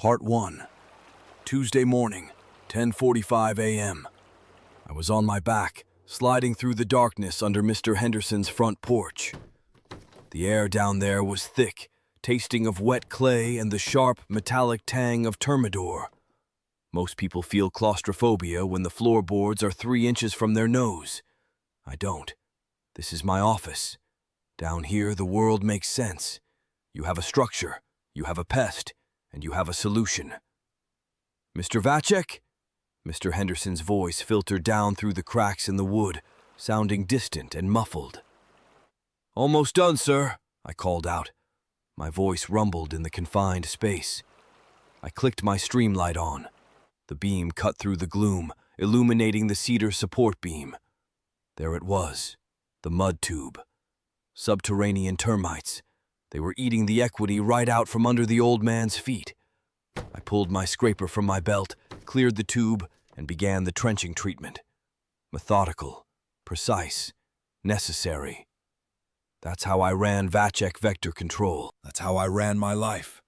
Part 1. Tuesday morning, 10:45 a.m. I was on my back, sliding through the darkness under Mr. Henderson's front porch. The air down there was thick, tasting of wet clay and the sharp, metallic tang of Thermidor. Most people feel claustrophobia when the floorboards are 3 inches from their nose. I don't. This is my office. Down here, the world makes sense. You have a structure, you have a pest, and you have a solution. Mr. Vacek? Mr. Henderson's voice filtered down through the cracks in the wood, sounding distant and muffled. "Almost done, sir," I called out. My voice rumbled in the confined space. I clicked my streamlight on. The beam cut through the gloom, illuminating the cedar support beam. There it was, the mud tube. Subterranean termites. They were eating the equity right out from under the old man's feet. I pulled my scraper from my belt, cleared the tube, and began the trenching treatment. Methodical, precise, necessary. That's how I ran Vacek Vector Control. That's how I ran my life.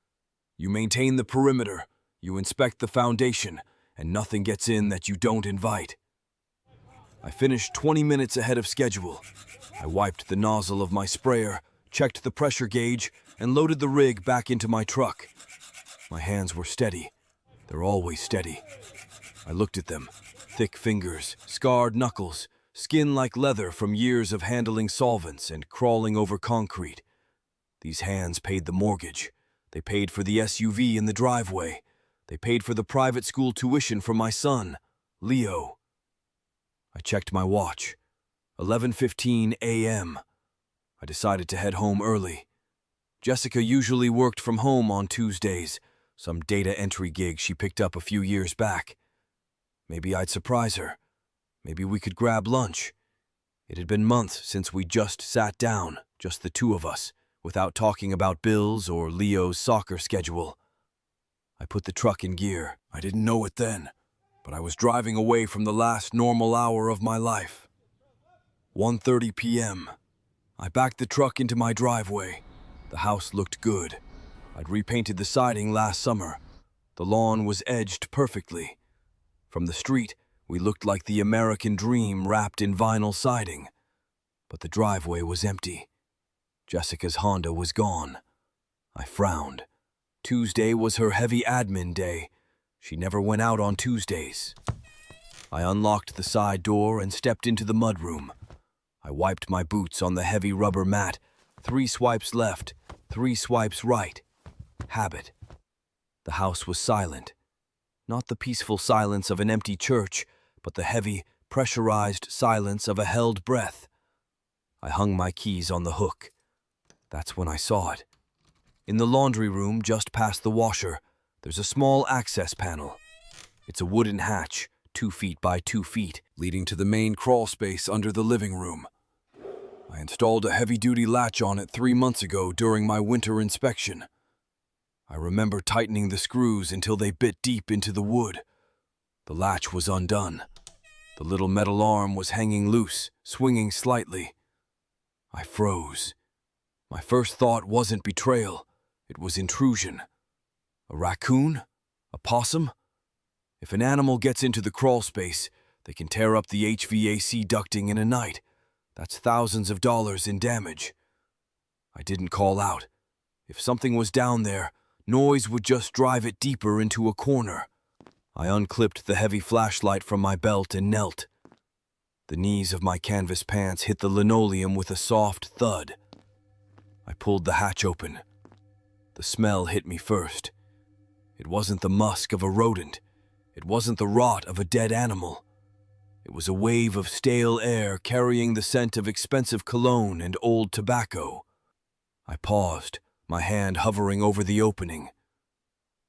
You maintain the perimeter, you inspect the foundation, and nothing gets in that you don't invite. I finished 20 minutes ahead of schedule. I wiped the nozzle of my sprayer, checked the pressure gauge, and loaded the rig back into my truck. My hands were steady. They're always steady. I looked at them. Thick fingers, scarred knuckles, skin like leather from years of handling solvents and crawling over concrete. These hands paid the mortgage. They paid for the SUV in the driveway. They paid for the private school tuition for my son, Leo. I checked my watch. 11:15 a.m. I decided to head home early. Jessica usually worked from home on Tuesdays, some data entry gig she picked up a few years back. Maybe I'd surprise her. Maybe we could grab lunch. It had been months since we just sat down, just the two of us, without talking about bills or Leo's soccer schedule. I put the truck in gear. I didn't know it then, but I was driving away from the last normal hour of my life. 1:30 p.m. I backed the truck into my driveway. The house looked good. I'd repainted the siding last summer. The lawn was edged perfectly. From the street, we looked like the American dream wrapped in vinyl siding. But the driveway was empty. Jessica's Honda was gone. I frowned. Tuesday was her heavy admin day. She never went out on Tuesdays. I unlocked the side door and stepped into the mudroom. I wiped my boots on the heavy rubber mat. 3 swipes left, 3 swipes right. Habit. The house was silent. Not the peaceful silence of an empty church, but the heavy, pressurized silence of a held breath. I hung my keys on the hook. That's when I saw it. In the laundry room, just past the washer, there's a small access panel. It's a wooden hatch, 2 feet by 2 feet, leading to the main crawl space under the living room. I installed a heavy-duty latch on it 3 months ago during my winter inspection. I remember tightening the screws until they bit deep into the wood. The latch was undone. The little metal arm was hanging loose, swinging slightly. I froze. My first thought wasn't betrayal. It was intrusion. A raccoon? A possum? If an animal gets into the crawl space, they can tear up the HVAC ducting in a night. That's thousands of dollars in damage. I didn't call out. If something was down there, noise would just drive it deeper into a corner. I unclipped the heavy flashlight from my belt and knelt. The knees of my canvas pants hit the linoleum with a soft thud. I pulled the hatch open. The smell hit me first. It wasn't the musk of a rodent. It wasn't the rot of a dead animal. It was a wave of stale air carrying the scent of expensive cologne and old tobacco. I paused, my hand hovering over the opening.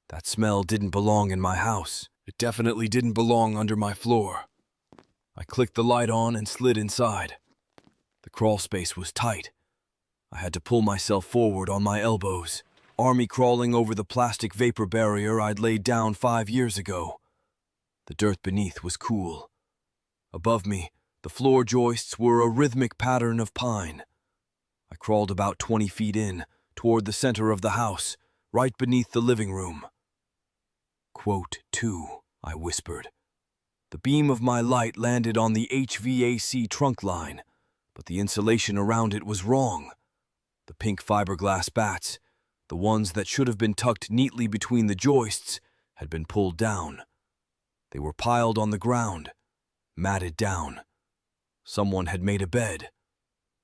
That smell didn't belong in my house. It definitely didn't belong under my floor. I clicked the light on and slid inside. The crawl space was tight. I had to pull myself forward on my elbows, army crawling over the plastic vapor barrier I'd laid down 5 years ago. The dirt beneath was cool. Above me, the floor joists were a rhythmic pattern of pine. I crawled about 20 feet in, toward the center of the house, right beneath the living room. Quote 2, I whispered. The beam of my light landed on the HVAC trunk line, but the insulation around it was wrong. The pink fiberglass bats, the ones that should have been tucked neatly between the joists, had been pulled down. They were piled on the ground, matted down. Someone had made a bed.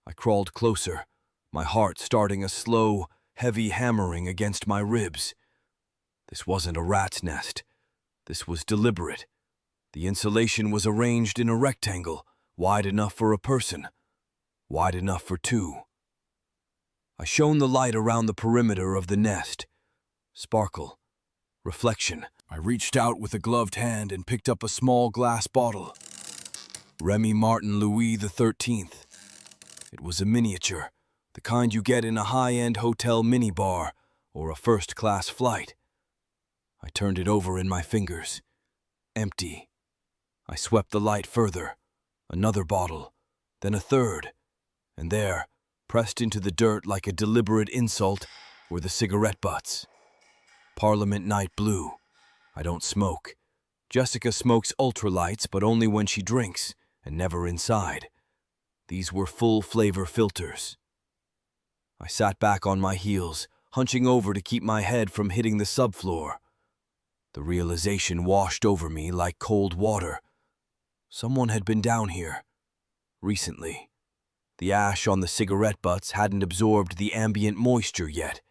I crawled closer, my heart starting a slow, heavy hammering against my ribs. This wasn't a rat's nest. This was deliberate. The insulation was arranged in a rectangle, wide enough for a person, wide enough for two. I shone the light around the perimeter of the nest. Sparkle. Reflection. I reached out with a gloved hand and picked up a small glass bottle. Remy Martin Louis XIII. It was a miniature, the kind you get in a high-end hotel minibar or a first-class flight. I turned it over in my fingers. Empty. I swept the light further. Another bottle, then a third. And there, pressed into the dirt like a deliberate insult, were the cigarette butts. Parliament Night Blue. I don't smoke. Jessica smokes ultralights, but only when she drinks, and never inside. These were full-flavor filters. I sat back on my heels, hunching over to keep my head from hitting the subfloor. The realization washed over me like cold water. Someone had been down here. Recently. The ash on the cigarette butts hadn't absorbed the ambient moisture yet.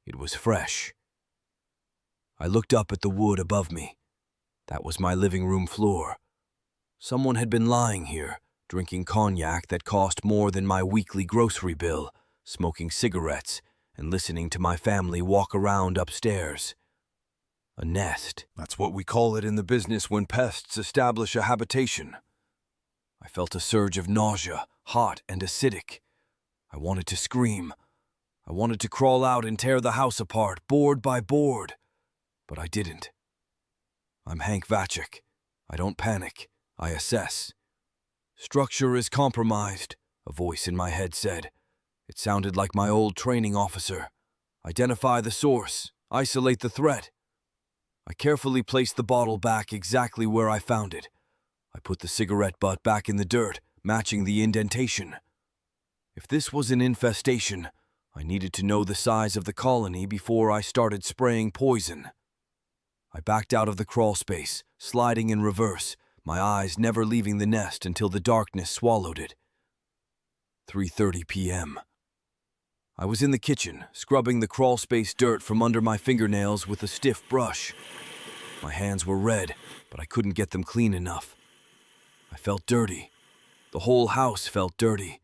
It was fresh. I looked up at the wood above me. That was my living room floor. Someone had been lying here, drinking cognac that cost more than my weekly grocery bill, smoking cigarettes, and listening to my family walk around upstairs. A nest. That's what we call it in the business when pests establish a habitation. I felt a surge of nausea, hot and acidic. I wanted to scream. I wanted to crawl out and tear the house apart, board by board. But I didn't. I'm Hank Vachik. I don't panic. I assess. Structure is compromised, a voice in my head said. It sounded like my old training officer. Identify the source. Isolate the threat. I carefully placed the bottle back exactly where I found it. I put the cigarette butt back in the dirt, matching the indentation. If this was an infestation, I needed to know the size of the colony before I started spraying poison. I backed out of the crawl space, sliding in reverse, my eyes never leaving the nest until the darkness swallowed it. 3:30 p.m. I was in the kitchen, scrubbing the crawl space dirt from under my fingernails with a stiff brush. My hands were red, but I couldn't get them clean enough. I felt dirty. The whole house felt dirty.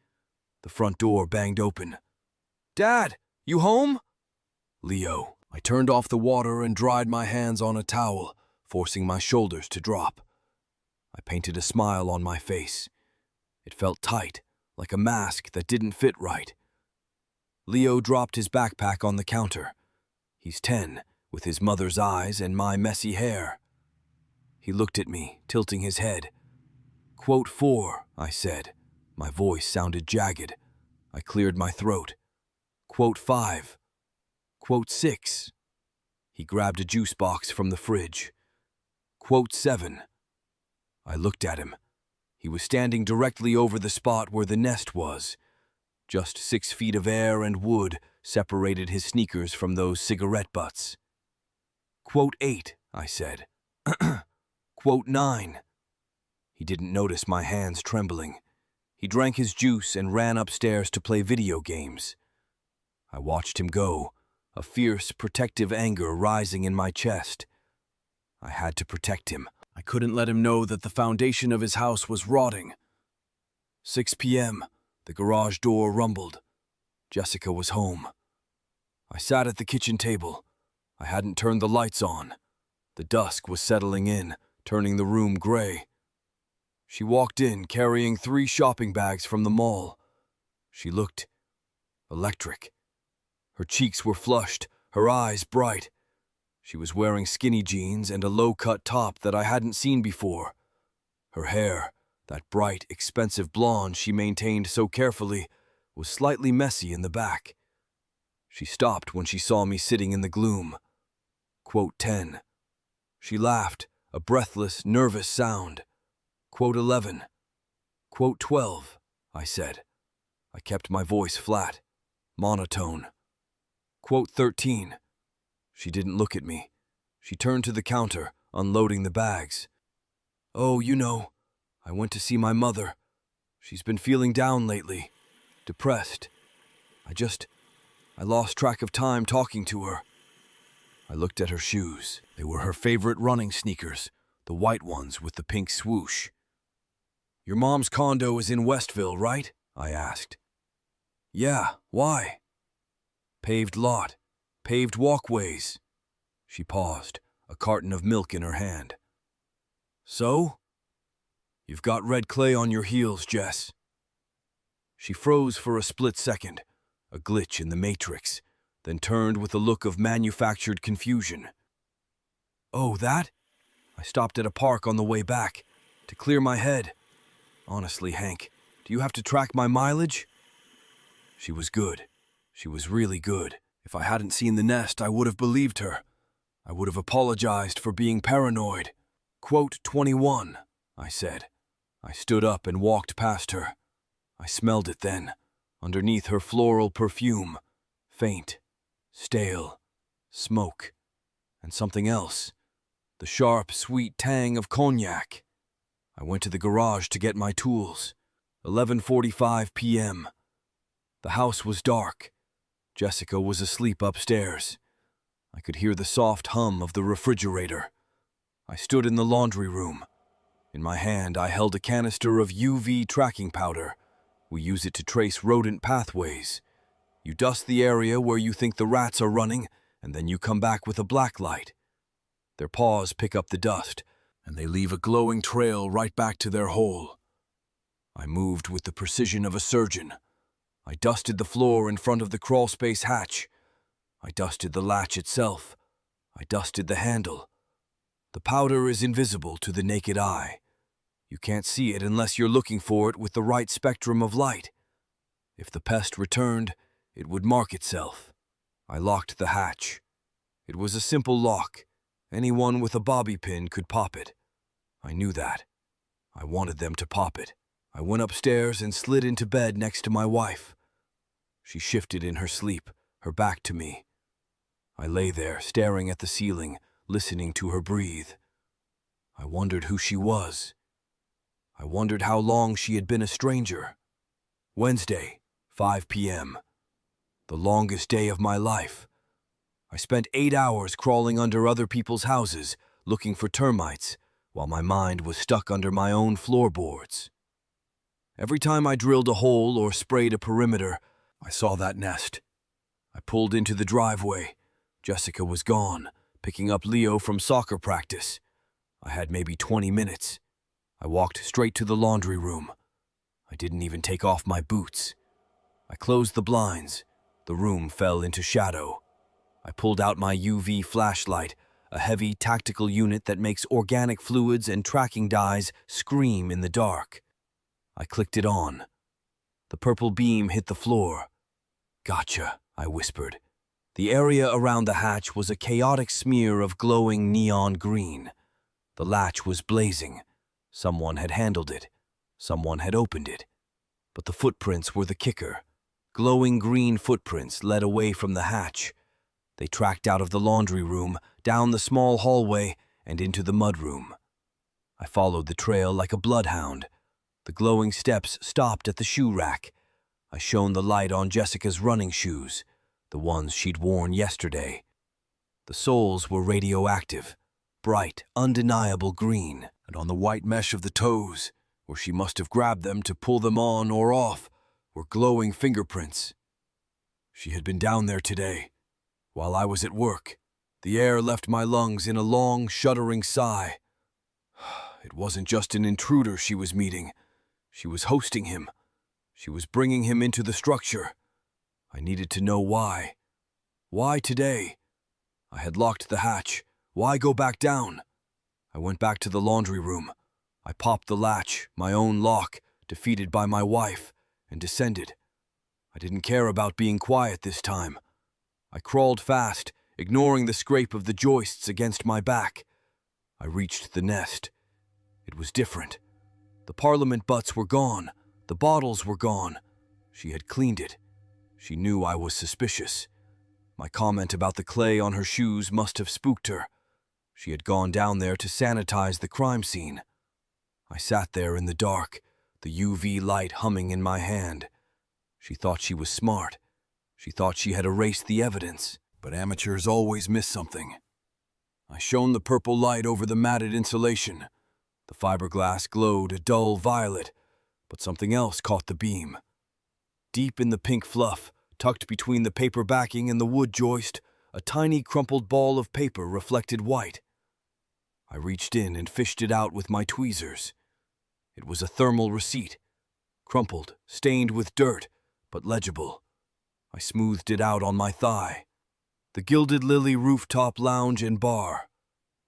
The front door banged open. "Dad, you home?" Leo. I turned off the water and dried my hands on a towel, forcing my shoulders to drop. I painted a smile on my face. It felt tight, like a mask that didn't fit right. Leo dropped his backpack on the counter. He's 10, with his mother's eyes and my messy hair. He looked at me, tilting his head. "Quote 4, I said. My voice sounded jagged. I cleared my throat. "Quote 5. "Quote 6. He grabbed a juice box from the fridge. "Quote 7. I looked at him. He was standing directly over the spot where the nest was. Just 6 feet of air and wood separated his sneakers from those cigarette butts. "Quote 8, I said. "Quote 9. He didn't notice my hands trembling. He drank his juice and ran upstairs to play video games. I watched him go, a fierce, protective anger rising in my chest. I had to protect him. I couldn't let him know that the foundation of his house was rotting. 6 p.m., the garage door rumbled. Jessica was home. I sat at the kitchen table. I hadn't turned the lights on. The dusk was settling in, turning the room gray. She walked in, carrying 3 shopping bags from the mall. She looked electric. Her cheeks were flushed, her eyes bright. She was wearing skinny jeans and a low-cut top that I hadn't seen before. Her hair, that bright, expensive blonde she maintained so carefully, was slightly messy in the back. She stopped when she saw me sitting in the gloom. Quote 10. She laughed, a breathless, nervous sound. Quote 11. Quote 12, I said. I kept my voice flat, monotone. Quote 13. She didn't look at me. She turned to the counter, unloading the bags. Oh, you know, I went to see my mother. She's been feeling down lately, depressed. I lost track of time talking to her. I looked at her shoes. They were her favorite running sneakers, the white ones with the pink swoosh. Your mom's condo is in Westville, right? I asked. Yeah, why? Paved lot, paved walkways. She paused, a carton of milk in her hand. So? You've got red clay on your heels, Jess. She froze for a split second, a glitch in the matrix, then turned with a look of manufactured confusion. Oh, that? I stopped at a park on the way back, to clear my head. Honestly, Hank, do you have to track my mileage? She was good. She was really good. If I hadn't seen the nest, I would have believed her. I would have apologized for being paranoid. Quote 21, I said. I stood up and walked past her. I smelled it then, underneath her floral perfume. Faint, stale, smoke, and something else. The sharp, sweet tang of cognac. I went to the garage to get my tools. 11:45 p.m. The house was dark. Jessica was asleep upstairs. I could hear the soft hum of the refrigerator. I stood in the laundry room. In my hand, I held a canister of UV tracking powder. We use it to trace rodent pathways. You dust the area where you think the rats are running, and then you come back with a black light. Their paws pick up the dust, and they leave a glowing trail right back to their hole. I moved with the precision of a surgeon. I dusted the floor in front of the crawlspace hatch. I dusted the latch itself. I dusted the handle. The powder is invisible to the naked eye. You can't see it unless you're looking for it with the right spectrum of light. If the pest returned, it would mark itself. I locked the hatch. It was a simple lock. Anyone with a bobby pin could pop it. I knew that. I wanted them to pop it. I went upstairs and slid into bed next to my wife. She shifted in her sleep, her back to me. I lay there, staring at the ceiling, listening to her breathe. I wondered who she was. I wondered how long she had been a stranger. Wednesday, 5 p.m. The longest day of my life. I spent 8 hours crawling under other people's houses, looking for termites, while my mind was stuck under my own floorboards. Every time I drilled a hole or sprayed a perimeter, I saw that nest. I pulled into the driveway. Jessica was gone, picking up Leo from soccer practice. I had maybe 20 minutes. I walked straight to the laundry room. I didn't even take off my boots. I closed the blinds. The room fell into shadow. I pulled out my UV flashlight, a heavy tactical unit that makes organic fluids and tracking dyes scream in the dark. I clicked it on. The purple beam hit the floor. Gotcha, I whispered. The area around the hatch was a chaotic smear of glowing neon green. The latch was blazing. Someone had handled it. Someone had opened it. But the footprints were the kicker. Glowing green footprints led away from the hatch. They tracked out of the laundry room, down the small hallway, and into the mudroom. I followed the trail like a bloodhound. The glowing steps stopped at the shoe rack. I shone the light on Jessica's running shoes, the ones she'd worn yesterday. The soles were radioactive, bright, undeniable green, and on the white mesh of the toes, where she must have grabbed them to pull them on or off, were glowing fingerprints. She had been down there today. While I was at work, the air left my lungs in a long, shuddering sigh. It wasn't just an intruder she was meeting. She was hosting him. She was bringing him into the structure. I needed to know why. Why today? I had locked the hatch. Why go back down? I went back to the laundry room. I popped the latch, my own lock, defeated by my wife, and descended. I didn't care about being quiet this time. I crawled fast, ignoring the scrape of the joists against my back. I reached the nest. It was different. The Parliament butts were gone. The bottles were gone. She had cleaned it. She knew I was suspicious. My comment about the clay on her shoes must have spooked her. She had gone down there to sanitize the crime scene. I sat there in the dark, the UV light humming in my hand. She thought she was smart. She thought she had erased the evidence, but amateurs always miss something. I shone the purple light over the matted insulation. The fiberglass glowed a dull violet, but something else caught the beam. Deep in the pink fluff, tucked between the paper backing and the wood joist, a tiny crumpled ball of paper reflected white. I reached in and fished it out with my tweezers. It was a thermal receipt, crumpled, stained with dirt, but legible. I smoothed it out on my thigh. The Gilded Lily Rooftop Lounge and Bar.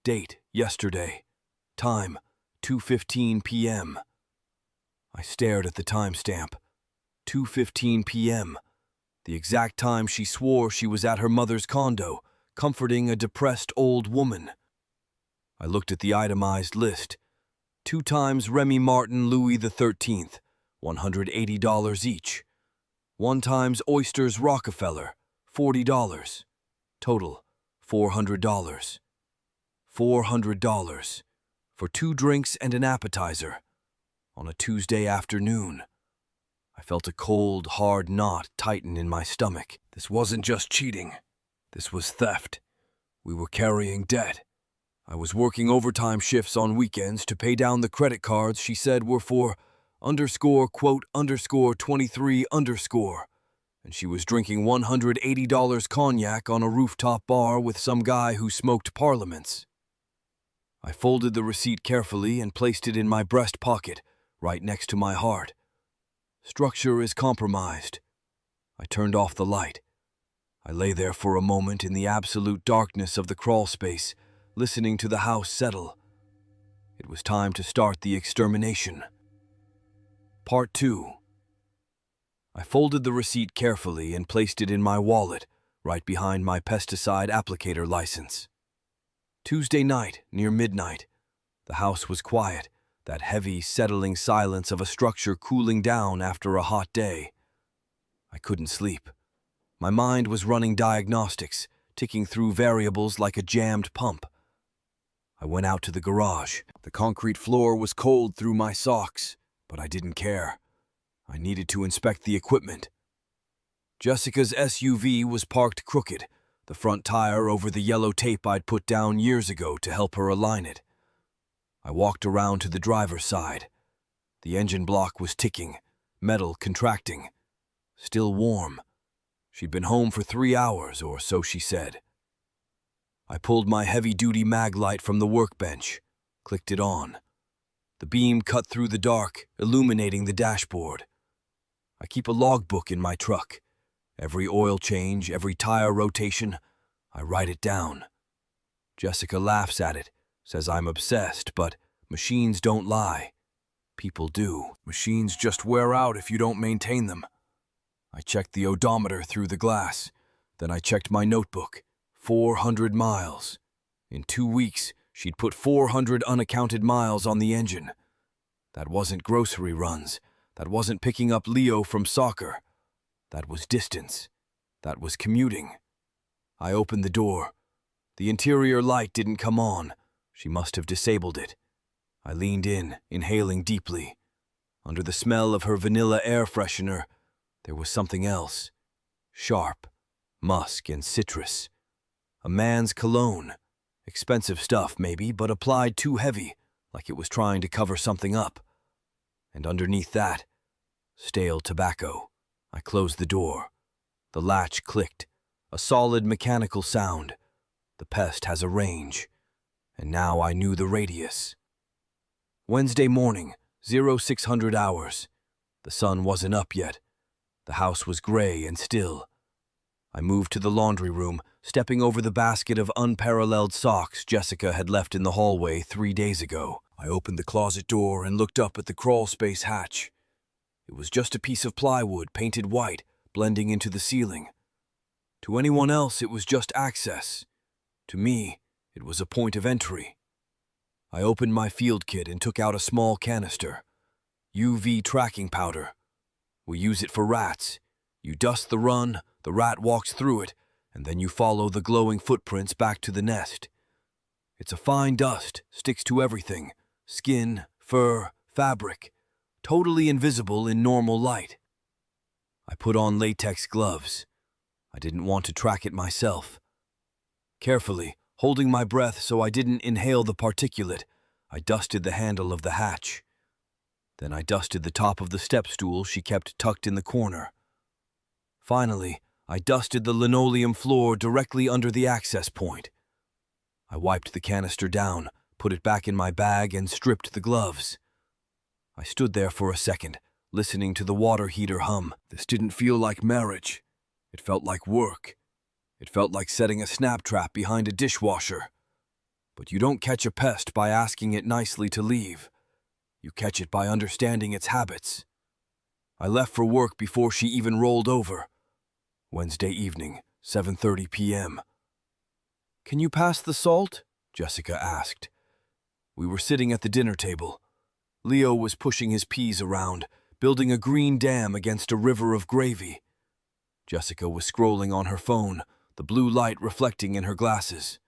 Date, yesterday. Time, 2:15 p.m. I stared at the timestamp. 2:15 p.m. The exact time she swore she was at her mother's condo, comforting a depressed old woman. I looked at the itemized list. 2 times Remy Martin Louis XIII, $180 each. 1 times Oysters Rockefeller, $40. Total, $400. $400 for 2 drinks and an appetizer on a Tuesday afternoon. I felt a cold, hard knot tighten in my stomach. This wasn't just cheating. This was theft. We were carrying debt. I was working overtime shifts on weekends to pay down the credit cards she said were for _23_, and she was drinking $180 cognac on a rooftop bar with some guy who smoked parliaments. I folded the receipt carefully and placed it in my breast pocket, right next to my heart. Structure is compromised. I turned off the light. I lay there for a moment in the absolute darkness of the crawl space, listening to the house settle. It was time to start the extermination. Part 2. I folded the receipt carefully and placed it in my wallet, right behind my pesticide applicator license. Tuesday night, near midnight. The house was quiet, that heavy, settling silence of a structure cooling down after a hot day. I couldn't sleep. My mind was running diagnostics, ticking through variables like a jammed pump. I went out to the garage. The concrete floor was cold through my socks, but I didn't care. I needed to inspect the equipment. Jessica's SUV was parked crooked, the front tire over the yellow tape I'd put down years ago to help her align it. I walked around to the driver's side. The engine block was ticking, metal contracting. Still warm. She'd been home for 3 hours, or so she said. I pulled my heavy-duty mag light from the workbench, clicked it on. The beam cut through the dark, illuminating the dashboard. I keep a logbook in my truck. Every oil change, every tire rotation, I write it down. Jessica laughs at it, says I'm obsessed, but machines don't lie. People do. Machines just wear out if you don't maintain them. I checked the odometer through the glass. Then I checked my notebook. 400 miles. In 2 weeks, she'd put 400 unaccounted miles on the engine. That wasn't grocery runs. That wasn't picking up Leo from soccer. That was distance. That was commuting. I opened the door. The interior light didn't come on. She must have disabled it. I leaned in, inhaling deeply. Under the smell of her vanilla air freshener, there was something else. Sharp, musk and citrus. A man's cologne. Expensive stuff, maybe, but applied too heavy, like it was trying to cover something up. And underneath that, stale tobacco. I closed the door. The latch clicked, a solid mechanical sound. The pest has a range, and now I knew the radius. Wednesday morning, 0600 hours. The sun wasn't up yet. The house was gray and still. I moved to the laundry room, stepping over the basket of unparalleled socks Jessica had left in the hallway 3 days ago. I opened the closet door and looked up at the crawl space hatch. It was just a piece of plywood painted white, blending into the ceiling. To anyone else, it was just access. To me, it was a point of entry. I opened my field kit and took out a small canister. UV tracking powder. We use it for rats. You dust the run, the rat walks through it, and then you follow the glowing footprints back to the nest. It's a fine dust, sticks to everything. Skin, fur, fabric. Totally invisible in normal light. I put on latex gloves. I didn't want to track it myself. Carefully, holding my breath so I didn't inhale the particulate, I dusted the handle of the hatch. Then I dusted the top of the step stool she kept tucked in the corner. Finally, I dusted the linoleum floor directly under the access point. I wiped the canister down, put it back in my bag, and stripped the gloves. I stood there for a second, listening to the water heater hum. This didn't feel like marriage. It felt like work. It felt like setting a snap trap behind a dishwasher. But you don't catch a pest by asking it nicely to leave. You catch it by understanding its habits. I left for work before she even rolled over. Wednesday evening, 7:30 p.m. "Can you pass the salt?" Jessica asked. We were sitting at the dinner table. Leo was pushing his peas around, building a green dam against a river of gravy. Jessica was scrolling on her phone, the blue light reflecting in her glasses.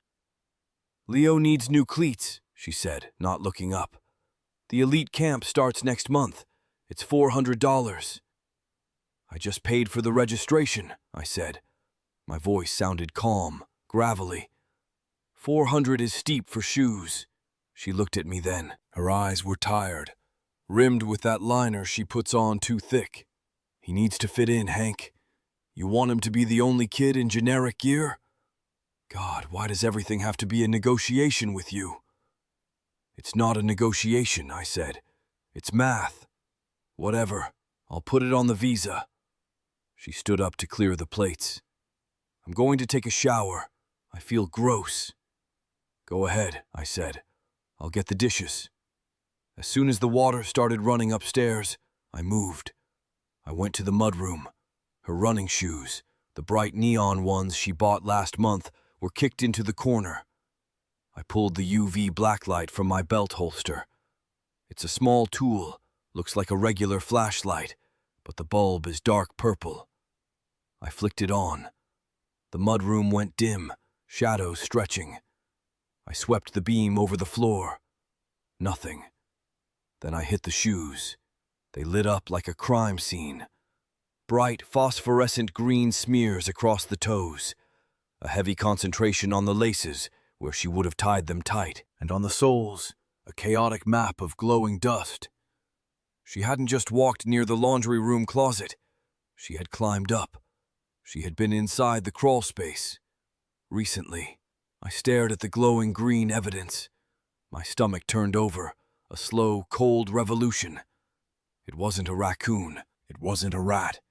"Leo needs new cleats," she said, not looking up. "The elite camp starts next month. It's $400. "I just paid for the registration," I said. My voice sounded calm, gravelly. "400 is steep for shoes." She looked at me then. Her eyes were tired, rimmed with that liner she puts on too thick. "He needs to fit in, Hank. You want him to be the only kid in generic gear? God, why does everything have to be a negotiation with you?" "It's not a negotiation," I said. "It's math. Whatever. I'll put it on the visa." She stood up to clear the plates. "I'm going to take a shower. I feel gross." "Go ahead," I said. "I'll get the dishes." As soon as the water started running upstairs, I moved. I went to the mudroom. Her running shoes, the bright neon ones she bought last month, were kicked into the corner. I pulled the UV blacklight from my belt holster. It's a small tool, looks like a regular flashlight, but the bulb is dark purple. I flicked it on. The mudroom went dim, shadows stretching. I swept the beam over the floor. Nothing. Then I hit the shoes. They lit up like a crime scene. Bright, phosphorescent green smears across the toes. A heavy concentration on the laces, where she would have tied them tight, and on the soles, a chaotic map of glowing dust. She hadn't just walked near the laundry room closet. She had climbed up. She had been inside the crawl space. Recently, I stared at the glowing green evidence. My stomach turned over, a slow, cold revolution. It wasn't a raccoon. It wasn't a rat.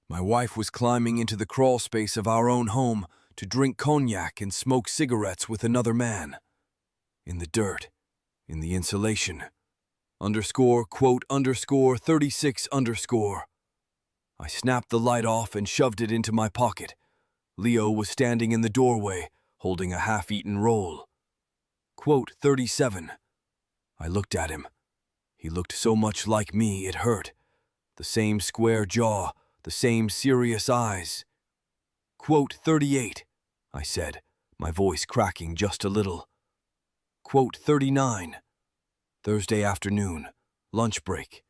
My wife was climbing into the crawl space of our own home to drink cognac and smoke cigarettes with another man. In the dirt, in the insulation. __36_. I snapped the light off and shoved it into my pocket. Leo was standing in the doorway, holding a half-eaten roll. _37. I looked at him. He looked so much like me, it hurt. The same square jaw, the same serious eyes. _38, I said, my voice cracking just a little. _39. Thursday afternoon, lunch break.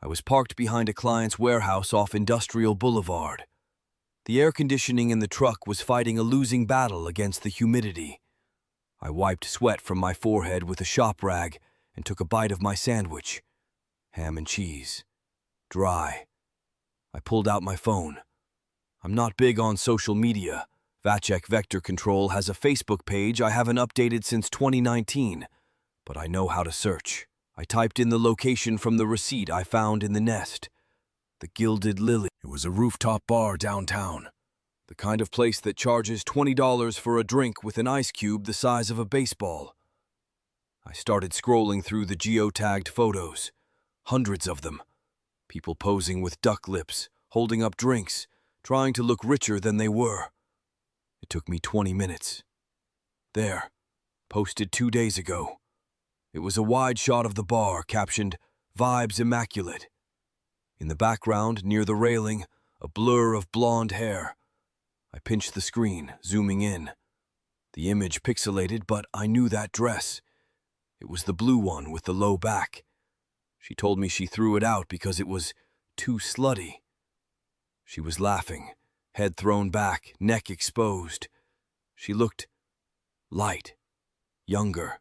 I was parked behind a client's warehouse off Industrial Boulevard. The air conditioning in the truck was fighting a losing battle against the humidity. I wiped sweat from my forehead with a shop rag and took a bite of my sandwich. Ham and cheese. Dry. I pulled out my phone. I'm not big on social media. Vacek Vector Control has a Facebook page I haven't updated since 2019, but I know how to search. I typed in the location from the receipt I found in the nest. The Gilded Lily. It was a rooftop bar downtown. The kind of place that charges $20 for a drink with an ice cube the size of a baseball. I started scrolling through the geotagged photos. Hundreds of them. People posing with duck lips, holding up drinks, trying to look richer than they were. It took me 20 minutes. There. Posted 2 days ago. It was a wide shot of the bar captioned, "Vibes Immaculate." In the background, near the railing, a blur of blonde hair. I pinched the screen, zooming in. The image pixelated, but I knew that dress. It was the blue one with the low back. She told me she threw it out because it was too slutty. She was laughing, head thrown back, neck exposed. She looked light, younger.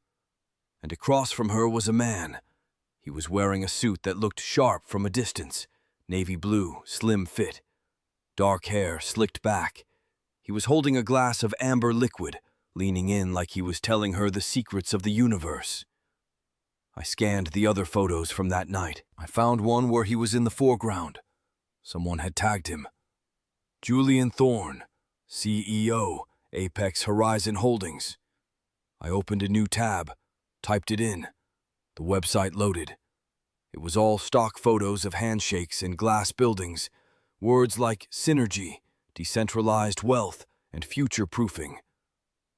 And across from her was a man. He was wearing a suit that looked sharp from a distance, navy blue, slim fit. Dark hair slicked back. He was holding a glass of amber liquid, leaning in like he was telling her the secrets of the universe. I scanned the other photos from that night. I found one where he was in the foreground. Someone had tagged him. Julian Thorne, CEO, Apex Horizon Holdings. I opened a new tab, typed it in. The website loaded. It was all stock photos of handshakes and glass buildings, words like synergy, decentralized wealth, and future-proofing.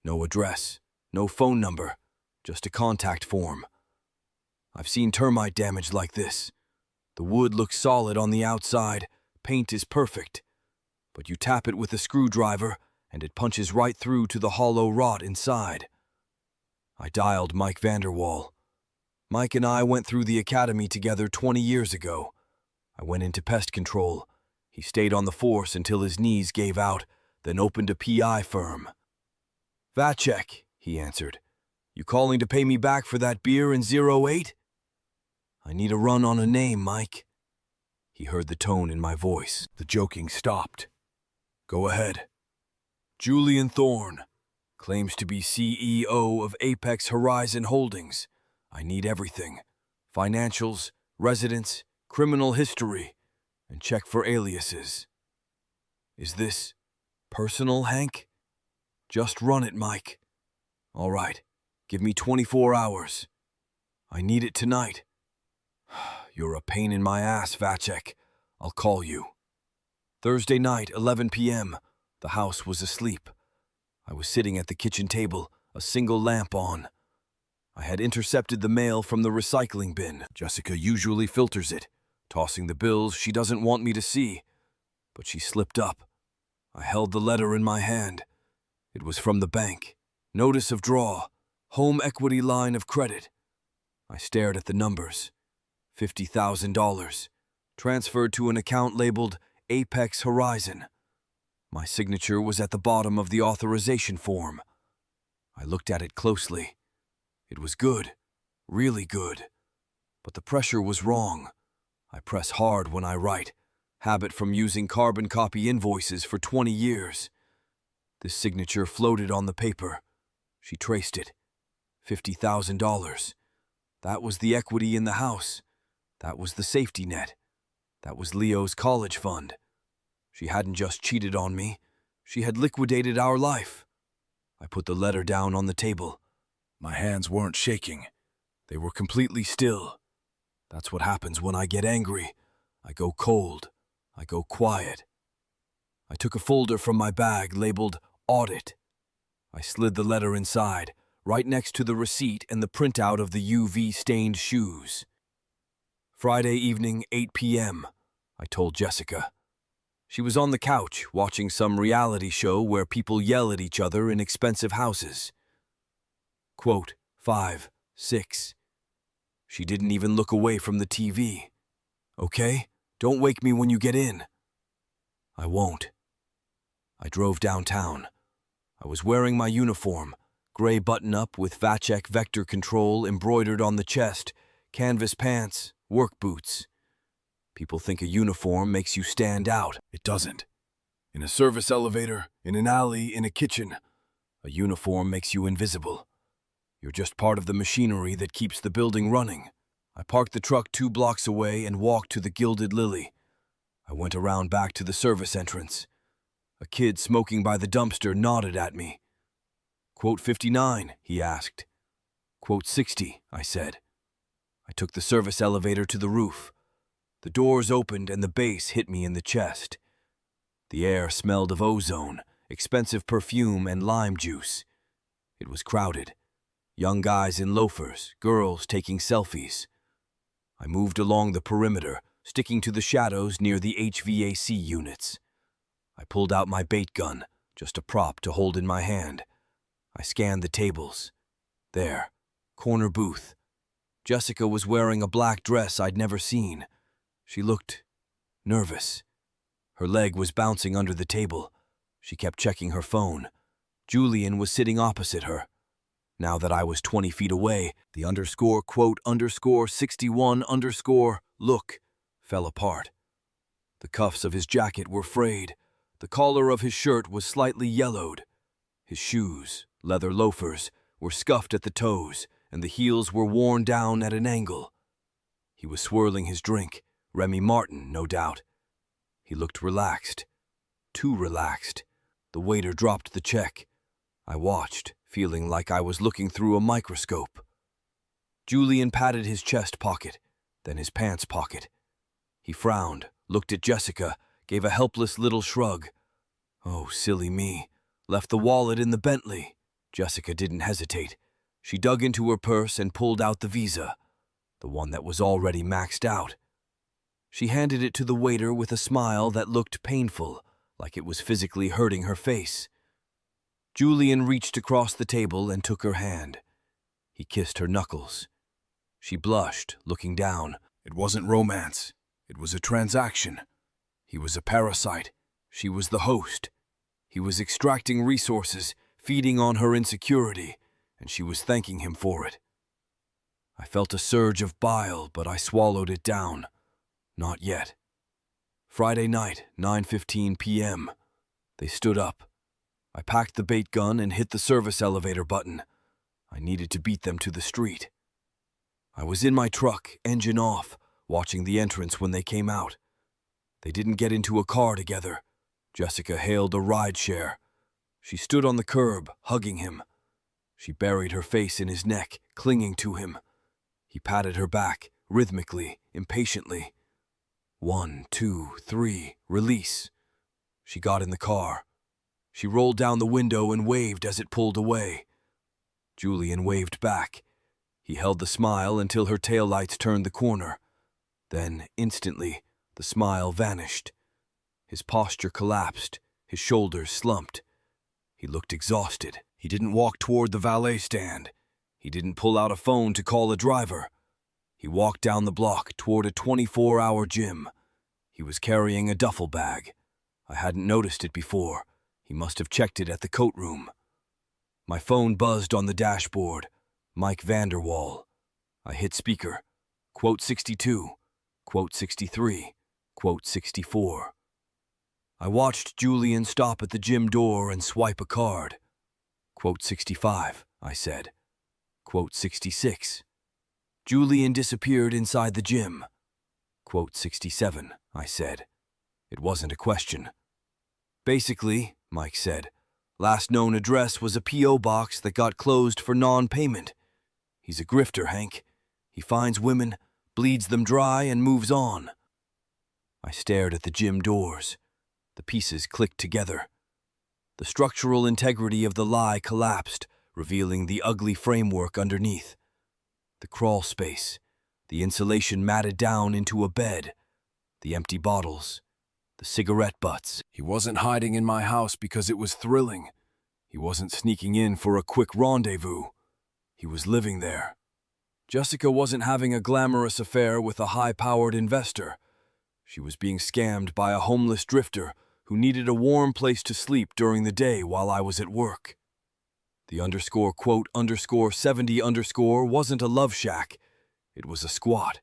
No address, no phone number, just a contact form. I've seen termite damage like this. The wood looks solid on the outside, paint is perfect, but you tap it with a screwdriver and it punches right through to the hollow rot inside. I dialed Mike Vanderwall. Mike and I went through the academy together 20 years ago. I went into pest control. He stayed on the force until his knees gave out, then opened a PI firm. "Vacek," he answered. "You calling to pay me back for that beer in 08? "I need a run on a name, Mike." He heard the tone in my voice. The joking stopped. "Go ahead." "Julian Thorne. Claims to be CEO of Apex Horizon Holdings. I need everything. Financials, residence, criminal history, and check for aliases." "Is this personal, Hank?" "Just run it, Mike." "All right. Give me 24 hours. I need it tonight." "You're a pain in my ass, Vacek. I'll call you." Thursday night, 11 p.m. The house was asleep. I was sitting at the kitchen table, a single lamp on. I had intercepted the mail from the recycling bin. Jessica usually filters it, tossing the bills she doesn't want me to see. But she slipped up. I held the letter in my hand. It was from the bank. Notice of draw. Home equity line of credit. I stared at the numbers. $50,000. Transferred to an account labeled Apex Horizon. My signature was at the bottom of the authorization form. I looked at it closely. It was good, really good. But the pressure was wrong. I press hard when I write. Habit from using carbon copy invoices for 20 years. This signature floated on the paper. She traced it. $50,000. That was the equity in the house. That was the safety net. That was Leo's college fund. She hadn't just cheated on me. She had liquidated our life. I put the letter down on the table. My hands weren't shaking. They were completely still. That's what happens when I get angry. I go cold. I go quiet. I took a folder from my bag labeled Audit. I slid the letter inside, right next to the receipt and the printout of the UV-stained shoes. Friday evening, 8 p.m., I told Jessica. She was on the couch watching some reality show where people yell at each other in expensive houses. Quote, 5, 6. She didn't even look away from the TV. "Okay, don't wake me when you get in." "I won't." I drove downtown. I was wearing my uniform, gray button-up with Vacek vector control embroidered on the chest, canvas pants, work boots. People think a uniform makes you stand out. It doesn't. In a service elevator, in an alley, in a kitchen, a uniform makes you invisible. You're just part of the machinery that keeps the building running. I parked the truck 2 blocks away and walked to the Gilded Lily. I went around back to the service entrance. A kid smoking by the dumpster nodded at me. "Quote 59, he asked. "Quote 60, I said. I took the service elevator to the roof. The doors opened and the bass hit me in the chest. The air smelled of ozone, expensive perfume, and lime juice. It was crowded. Young guys in loafers, girls taking selfies. I moved along the perimeter, sticking to the shadows near the HVAC units. I pulled out my bait gun, just a prop to hold in my hand. I scanned the tables. There, corner booth. Jessica was wearing a black dress I'd never seen. She looked nervous. Her leg was bouncing under the table. She kept checking her phone. Julian was sitting opposite her. Now that I was 20 feet away, the _61_look fell apart. The cuffs of his jacket were frayed. The collar of his shirt was slightly yellowed. His shoes, leather loafers, were scuffed at the toes, and the heels were worn down at an angle. He was swirling his drink, Remy Martin, no doubt. He looked relaxed. Too relaxed. The waiter dropped the check. I watched, feeling like I was looking through a microscope. Julian patted his chest pocket, then his pants pocket. He frowned, looked at Jessica, gave a helpless little shrug. Oh, silly me. Left the wallet in the Bentley. Jessica didn't hesitate. She dug into her purse and pulled out the Visa, the one that was already maxed out. She handed it to the waiter with a smile that looked painful, like it was physically hurting her face. Julian reached across the table and took her hand. He kissed her knuckles. She blushed, looking down. It wasn't romance. It was a transaction. He was a parasite. She was the host. He was extracting resources, feeding on her insecurity, and she was thanking him for it. I felt a surge of bile, but I swallowed it down. Not yet. Friday night, 9:15 p.m. They stood up. I packed the bait gun and hit the service elevator button. I needed to beat them to the street. I was in my truck, engine off, watching the entrance when they came out. They didn't get into a car together. Jessica hailed a rideshare. She stood on the curb, hugging him. She buried her face in his neck, clinging to him. He patted her back, rhythmically, impatiently. 1, 2, 3, release. She got in the car. She rolled down the window and waved as it pulled away. Julian waved back. He held the smile until her taillights turned the corner. Then, instantly, the smile vanished. His posture collapsed, his shoulders slumped. He looked exhausted. He didn't walk toward the valet stand. He didn't pull out a phone to call a driver. He walked down the block toward a 24-hour gym. He was carrying a duffel bag. I hadn't noticed it before. He must have checked it at the coat room. My phone buzzed on the dashboard. Mike Vanderwall. I hit speaker. Quote 62. Quote 63. Quote 64. I watched Julian stop at the gym door and swipe a card. Quote 65, I said. Quote 66. Julian disappeared inside the gym. Quote 67, I said. It wasn't a question. Basically, Mike said, last known address was a P.O. box that got closed for non-payment. He's a grifter, Hank. He finds women, bleeds them dry, and moves on. I stared at the gym doors. The pieces clicked together. The structural integrity of the lie collapsed, revealing the ugly framework underneath. The crawl space, the insulation matted down into a bed, the empty bottles, the cigarette butts. He wasn't hiding in my house because it was thrilling. He wasn't sneaking in for a quick rendezvous. He was living there. Jessica wasn't having a glamorous affair with a high-powered investor. She was being scammed by a homeless drifter who needed a warm place to sleep during the day while I was at work. The _quote_70_ wasn't a love shack. It was a squat.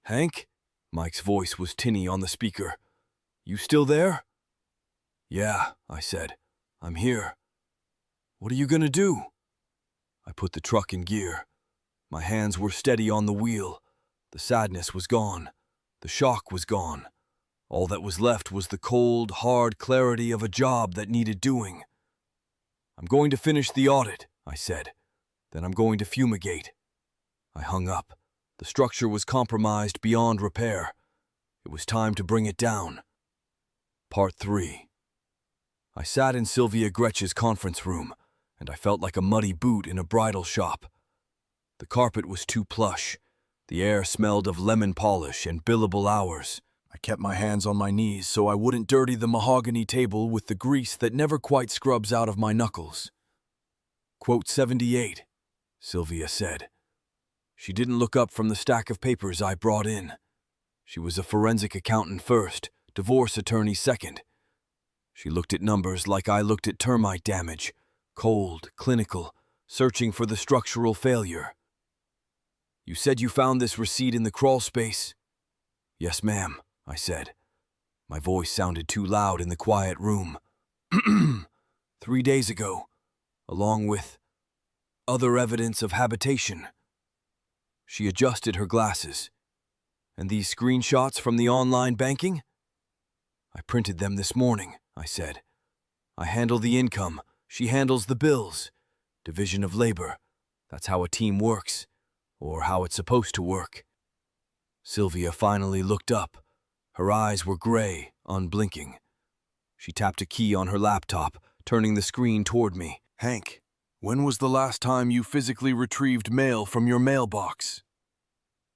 Hank? Mike's voice was tinny on the speaker. You still there? Yeah, I said. I'm here. What are you gonna do? I put the truck in gear. My hands were steady on the wheel. The sadness was gone. The shock was gone. All that was left was the cold, hard clarity of a job that needed doing. I'm going to finish the audit, I said. Then I'm going to fumigate. I hung up. The structure was compromised beyond repair. It was time to bring it down. Part 3. I sat in Sylvia Gretsch's conference room. and I felt like a muddy boot in a bridal shop. The carpet was too plush. The air smelled of lemon polish and billable hours. I kept my hands on my knees so I wouldn't dirty the mahogany table with the grease that never quite scrubs out of my knuckles. Quote 78, Sylvia said. She didn't look up from the stack of papers I brought in. She was a forensic accountant first, divorce attorney second. She looked at numbers like I looked at termite damage, cold, clinical, searching for the structural failure. You said you found this receipt in the crawlspace? Yes, ma'am, I said. My voice sounded too loud in the quiet room. 3 days ago, along with other evidence of habitation. She adjusted her glasses. And these screenshots from the online banking? I printed them this morning, I said. I handle the income, she handles the bills. Division of labor. That's how a team works, or how it's supposed to work. Sylvia finally looked up. Her eyes were gray, unblinking. She tapped a key on her laptop, turning the screen toward me. Hank, when was the last time you physically retrieved mail from your mailbox?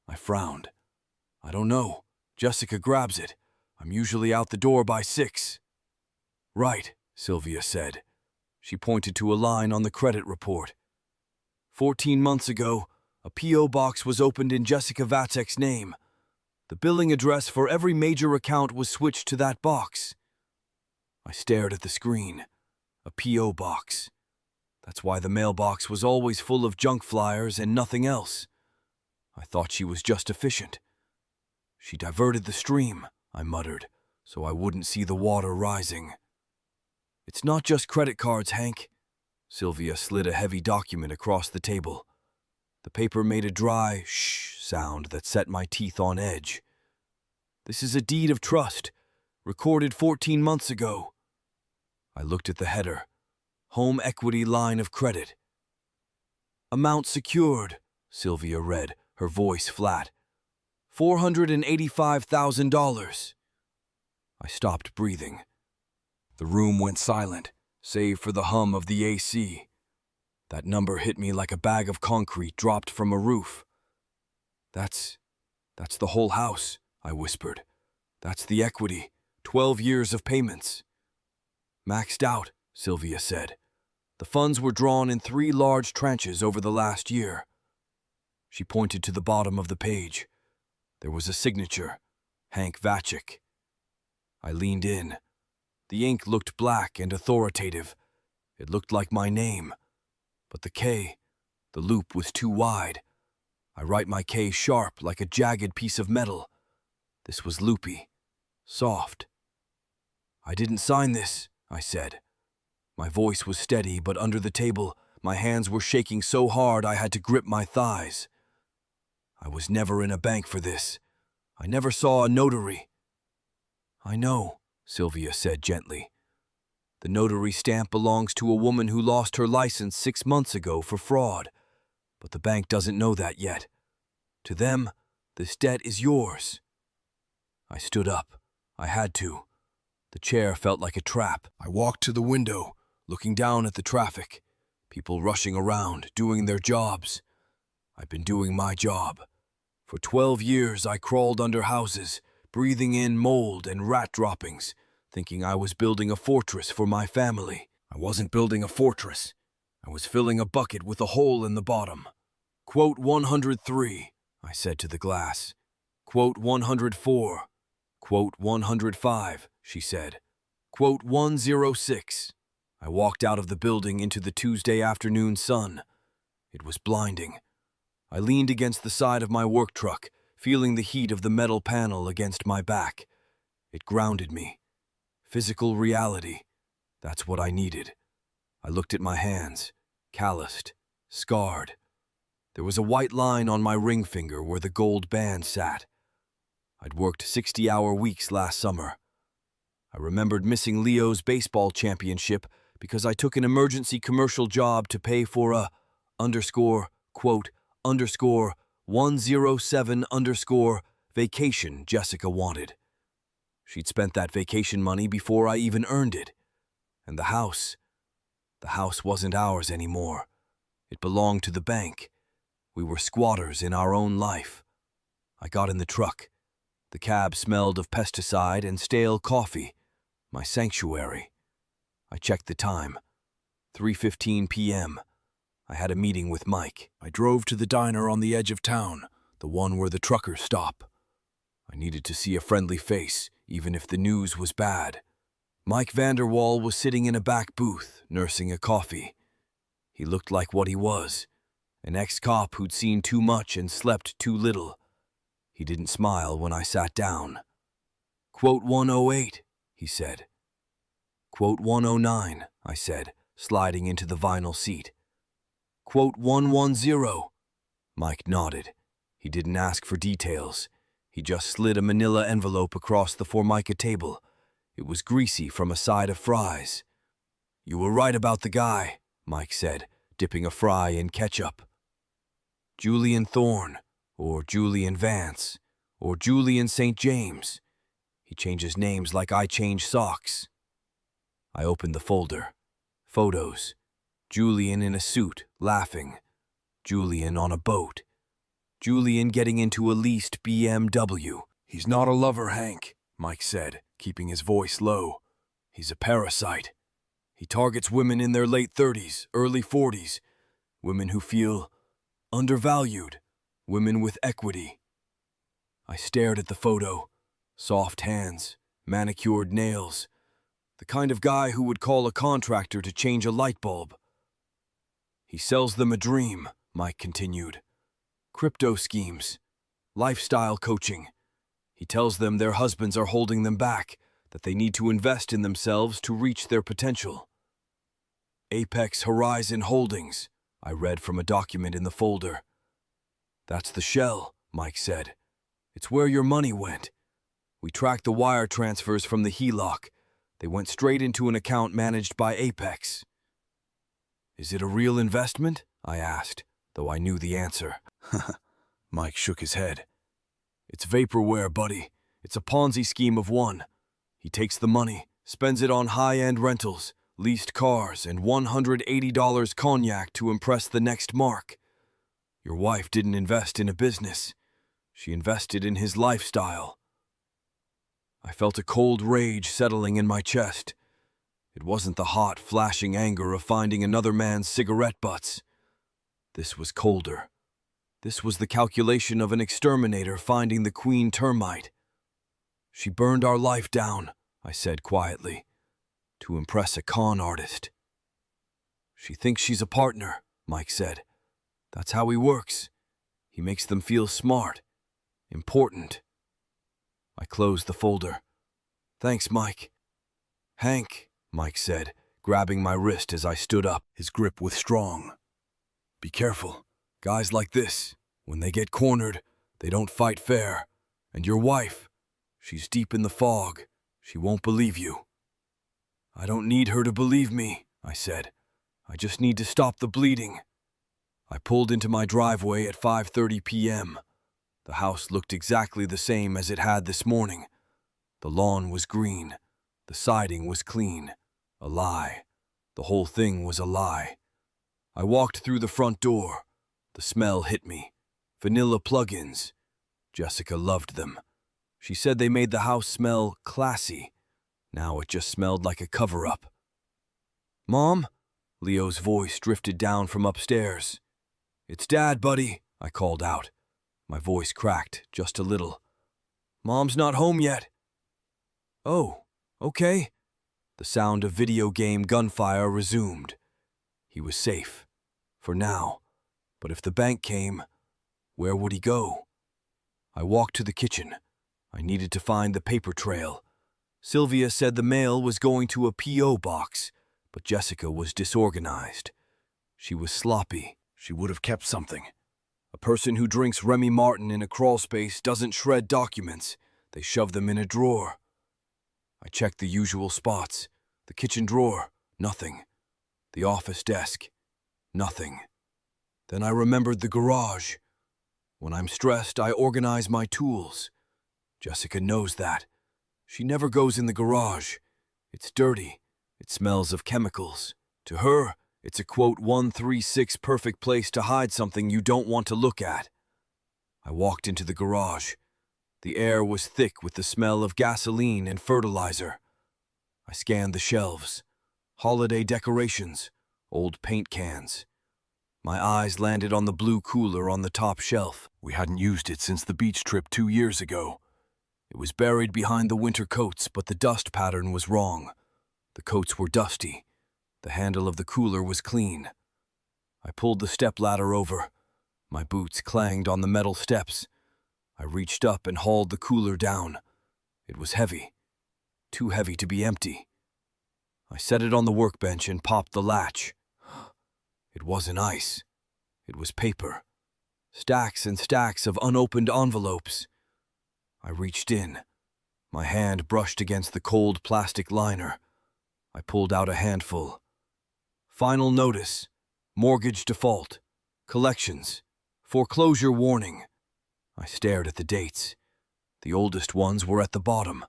I frowned. I don't know. Jessica grabs it. I'm usually out the door by 6. Right, Sylvia said. She pointed to a line on the credit report. 14 months ago, a P.O. box was opened in Jessica Vatek's name. The billing address for every major account was switched to that box. I stared at the screen. A P.O. box. That's why the mailbox was always full of junk flyers and nothing else. I thought she was just efficient. She diverted the stream, I muttered, so I wouldn't see the water rising. It's not just credit cards, Hank. Sylvia slid a heavy document across the table. The paper made a dry shh sound that set my teeth on edge. This is a deed of trust, recorded 14 months ago. I looked at the header. Home equity line of credit. Amount secured, Sylvia read, her voice flat. $485,000. I stopped breathing. The room went silent, save for the hum of the AC. That number hit me like a bag of concrete dropped from a roof. That's the whole house, I whispered. That's the equity, 12 years of payments. Maxed out, Sylvia said. The funds were drawn in 3 large tranches over the last year. She pointed to the bottom of the page. There was a signature, Hank Vachik. I leaned in. The ink looked black and authoritative. It looked like my name. But the K, the loop was too wide. I write my K sharp like a jagged piece of metal. This was loopy, soft. I didn't sign this, I said. My voice was steady, but under the table, my hands were shaking so hard I had to grip my thighs. I was never in a bank for this. I never saw a notary. I know, Sylvia said gently. The notary stamp belongs to a woman who lost her license 6 months ago for fraud, but the bank doesn't know that yet. To them, this debt is yours. I stood up. I had to. The chair felt like a trap. I walked to the window, looking down at the traffic. People rushing around, doing their jobs. I've been doing my job. For 12 years, I crawled under houses, breathing in mold and rat droppings, thinking I was building a fortress for my family. I wasn't building a fortress. I was filling a bucket with a hole in the bottom. Quote 103, I said to the glass. Quote 104. Quote 105, she said. Quote 106. I walked out of the building into the Tuesday afternoon sun. It was blinding. I leaned against the side of my work truck, feeling the heat of the metal panel against my back. It grounded me. Physical reality. That's what I needed. I looked at my hands, calloused, scarred. There was a white line on my ring finger where the gold band sat. I'd worked 60-hour weeks last summer. I remembered missing Leo's baseball championship because I took an emergency commercial job to pay for a quote, 107 vacation Jessica wanted. She'd spent that vacation money before I even earned it. And the house. The house wasn't ours anymore. It belonged to the bank. We were squatters in our own life. I got in the truck. The cab smelled of pesticide and stale coffee. My sanctuary. I checked the time. 3:15 p.m. I had a meeting with Mike. I drove to the diner on the edge of town, the one where the truckers stop. I needed to see a friendly face, even if the news was bad. Mike Vanderwall was sitting in a back booth, nursing a coffee. He looked like what he was, an ex-cop who'd seen too much and slept too little. He didn't smile when I sat down. "Quote 108, he said. "Quote 109, I said, sliding into the vinyl seat. "Quote 110. Mike nodded. He didn't ask for details. He just slid a manila envelope across the Formica table. It was greasy from a side of fries. "You were right about the guy," Mike said, dipping a fry in ketchup. "Julian Thorne, or Julian Vance, or Julian St. James. He changes names like I change socks." I opened the folder. Photos. Julian in a suit, laughing. Julian on a boat. Julian getting into a leased BMW. "He's not a lover, Hank," Mike said, keeping his voice low. "He's a parasite. He targets women in their late 30s, early 40s, women who feel undervalued, women with equity." I stared at the photo. Soft hands, manicured nails. The kind of guy who would call a contractor to change a light bulb. "He sells them a dream," Mike continued. "Crypto schemes, lifestyle coaching. He tells them their husbands are holding them back, that they need to invest in themselves to reach their potential." "Apex Horizon Holdings," I read from a document in the folder. "That's the shell," Mike said. "It's where your money went. We tracked the wire transfers from the HELOC. They went straight into an account managed by Apex." "Is it a real investment?" I asked, though I knew the answer. Mike shook his head. "It's vaporware, buddy. It's a Ponzi scheme of one. He takes the money, spends it on high-end rentals, leased cars, and $180 cognac to impress the next mark. Your wife didn't invest in a business. She invested in his lifestyle." I felt a cold rage settling in my chest. It wasn't the hot, flashing anger of finding another man's cigarette butts. This was colder. This was the calculation of an exterminator finding the queen termite. "She burned our life down," I said quietly, "to impress a con artist." "She thinks she's a partner," Mike said. "That's how he works. He makes them feel smart, important." I closed the folder. "Thanks, Mike." "Hank," Mike said, grabbing my wrist as I stood up. His grip was strong. "Be careful. Guys like this, when they get cornered, they don't fight fair. And your wife, she's deep in the fog. She won't believe you." "I don't need her to believe me," I said. "I just need to stop the bleeding." I pulled into my driveway at 5:30 p.m. The house looked exactly the same as it had this morning. The lawn was green. The siding was clean. A lie. The whole thing was a lie. I walked through the front door. The smell hit me. Vanilla plug-ins. Jessica loved them. She said they made the house smell classy. Now it just smelled like a cover-up. "Mom?" Leo's voice drifted down from upstairs. "It's Dad, buddy," I called out. My voice cracked just a little. "Mom's not home yet." "Oh, okay." The sound of video game gunfire resumed. He was safe. For now. But if the bank came, where would he go? I walked to the kitchen. I needed to find the paper trail. Sylvia said the mail was going to a P.O. box, but Jessica was disorganized. She was sloppy. She would have kept something. A person who drinks Remy Martin in a crawlspace doesn't shred documents. They shove them in a drawer. I checked the usual spots. The kitchen drawer, nothing. The office desk, nothing. Then I remembered the garage. When I'm stressed, I organize my tools. Jessica knows that. She never goes in the garage. It's dirty. It smells of chemicals. To her, it's a quote 136 perfect place to hide something you don't want to look at. I walked into the garage. The air was thick with the smell of gasoline and fertilizer. I scanned the shelves. Holiday decorations, old paint cans. My eyes landed on the blue cooler on the top shelf. We hadn't used it since the beach trip 2 years ago. It was buried behind the winter coats, but the dust pattern was wrong. The coats were dusty. The handle of the cooler was clean. I pulled the stepladder over. My boots clanged on the metal steps. I reached up and hauled the cooler down. It was heavy. Too heavy to be empty. I set it on the workbench and popped the latch. It wasn't ice. It was paper. Stacks and stacks of unopened envelopes. I reached in. My hand brushed against the cold plastic liner. I pulled out a handful. Final notice. Mortgage default. Collections. Foreclosure warning. I stared at the dates. The oldest ones were at the bottom.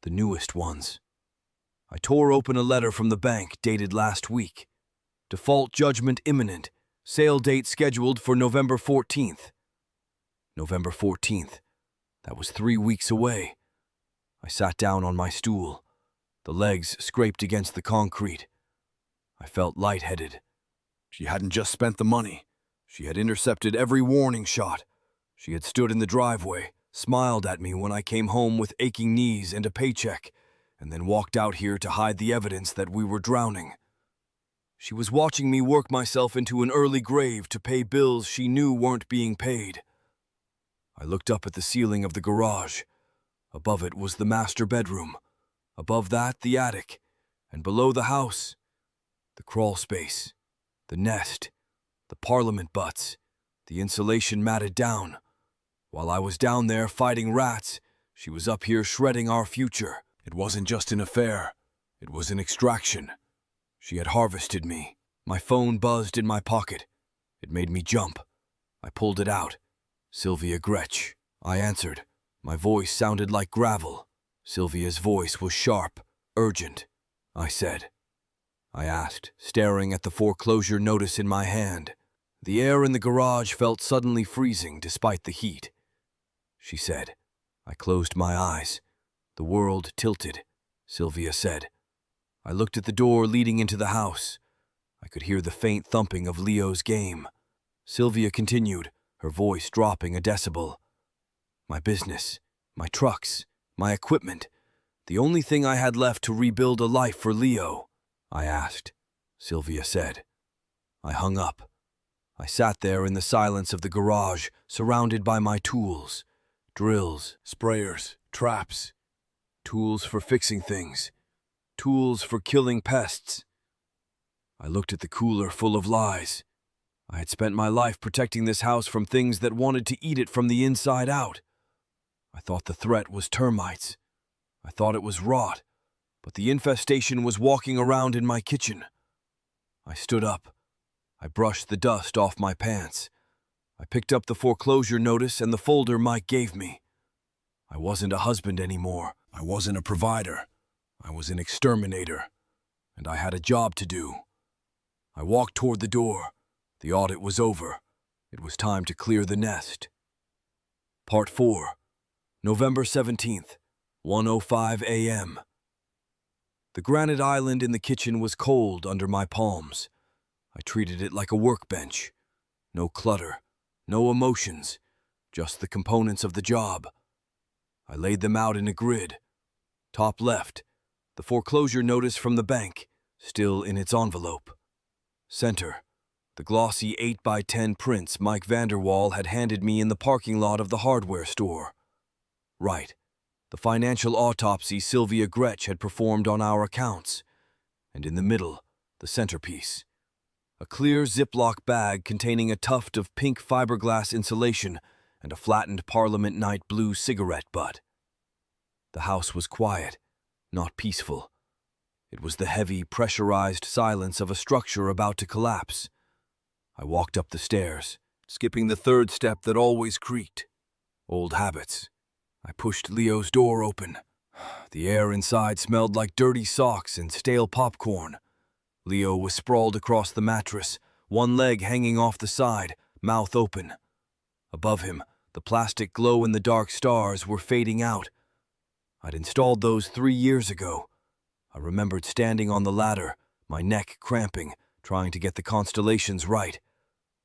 The newest ones. I tore open a letter from the bank dated last week. Default judgment imminent. Sale date scheduled for November 14th. November 14th. That was 3 weeks away. I sat down on my stool. The legs scraped against the concrete. I felt lightheaded. She hadn't just spent the money. She had intercepted every warning shot. She had stood in the driveway, smiled at me when I came home with aching knees and a paycheck, and then walked out here to hide the evidence that we were drowning. She was watching me work myself into an early grave to pay bills she knew weren't being paid. I looked up at the ceiling of the garage. Above it was the master bedroom. Above that, the attic. And below the house, the crawl space, the nest, the parliament butts, the insulation matted down. While I was down there fighting rats, she was up here shredding our future. It wasn't just an affair. It was an extraction. She had harvested me. My phone buzzed in my pocket. It made me jump. I pulled it out. Sylvia Gretsch. I answered. My voice sounded like gravel. Sylvia's voice was sharp, urgent. I said. I asked, staring at the foreclosure notice in my hand. The air in the garage felt suddenly freezing despite the heat. She said. I closed my eyes. The world tilted. Sylvia said. I looked at the door leading into the house. I could hear the faint thumping of Leo's game. Sylvia continued, her voice dropping a decibel. My business, my trucks, my equipment, the only thing I had left to rebuild a life for Leo. I asked. Sylvia said. I hung up. I sat there in the silence of the garage, surrounded by my tools. Drills, sprayers, traps. Tools for fixing things. Tools for killing pests. I looked at the cooler full of lies. I had spent my life protecting this house from things that wanted to eat it from the inside out. I thought the threat was termites. I thought it was rot, but the infestation was walking around in my kitchen. I stood up. I brushed the dust off my pants. I picked up the foreclosure notice and the folder Mike gave me. I wasn't a husband anymore. I wasn't a provider. I was an exterminator, and I had a job to do. I walked toward the door. The audit was over. It was time to clear the nest. Part 4. November 17th, 1:05 a.m. The granite island in the kitchen was cold under my palms. I treated it like a workbench. No clutter, no emotions, just the components of the job. I laid them out in a grid. Top left, the foreclosure notice from the bank, still in its envelope. Center, the glossy 8x10 prints Mike Vanderwall had handed me in the parking lot of the hardware store. Right, the financial autopsy Sylvia Gretsch had performed on our accounts. And in the middle, the centerpiece. A clear Ziploc bag containing a tuft of pink fiberglass insulation and a flattened Parliament Night blue cigarette butt. The house was quiet, not peaceful. It was the heavy, pressurized silence of a structure about to collapse. I walked up the stairs, skipping the third step that always creaked. Old habits. I pushed Leo's door open. The air inside smelled like dirty socks and stale popcorn. Leo was sprawled across the mattress, one leg hanging off the side, mouth open. Above him, the plastic glow-in-the-dark stars were fading out. I'd installed those 3 years ago. I remembered standing on the ladder, my neck cramping, trying to get the constellations right.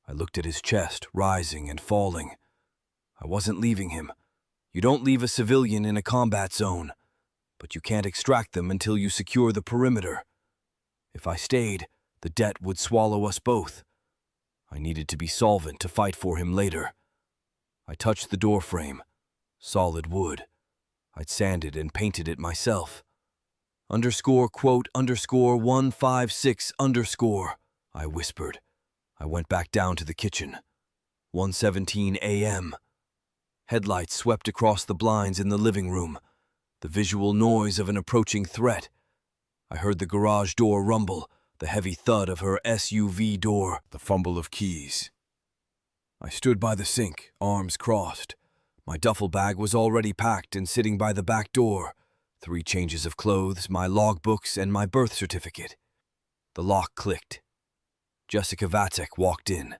I looked at his chest, rising and falling. I wasn't leaving him. You don't leave a civilian in a combat zone, but you can't extract them until you secure the perimeter. If I stayed, the debt would swallow us both. I needed to be solvent to fight for him later. I touched the doorframe. Solid wood. I'd sanded and painted it myself. _quote_156_, I whispered. I went back down to the kitchen. 1:17 a.m. Headlights swept across the blinds in the living room, the visual noise of an approaching threat. I heard the garage door rumble, the heavy thud of her SUV door, the fumble of keys. I stood by the sink, arms crossed. My duffel bag was already packed and sitting by the back door. 3 changes of clothes, my logbooks, and my birth certificate. The lock clicked. Jessica Vatek walked in.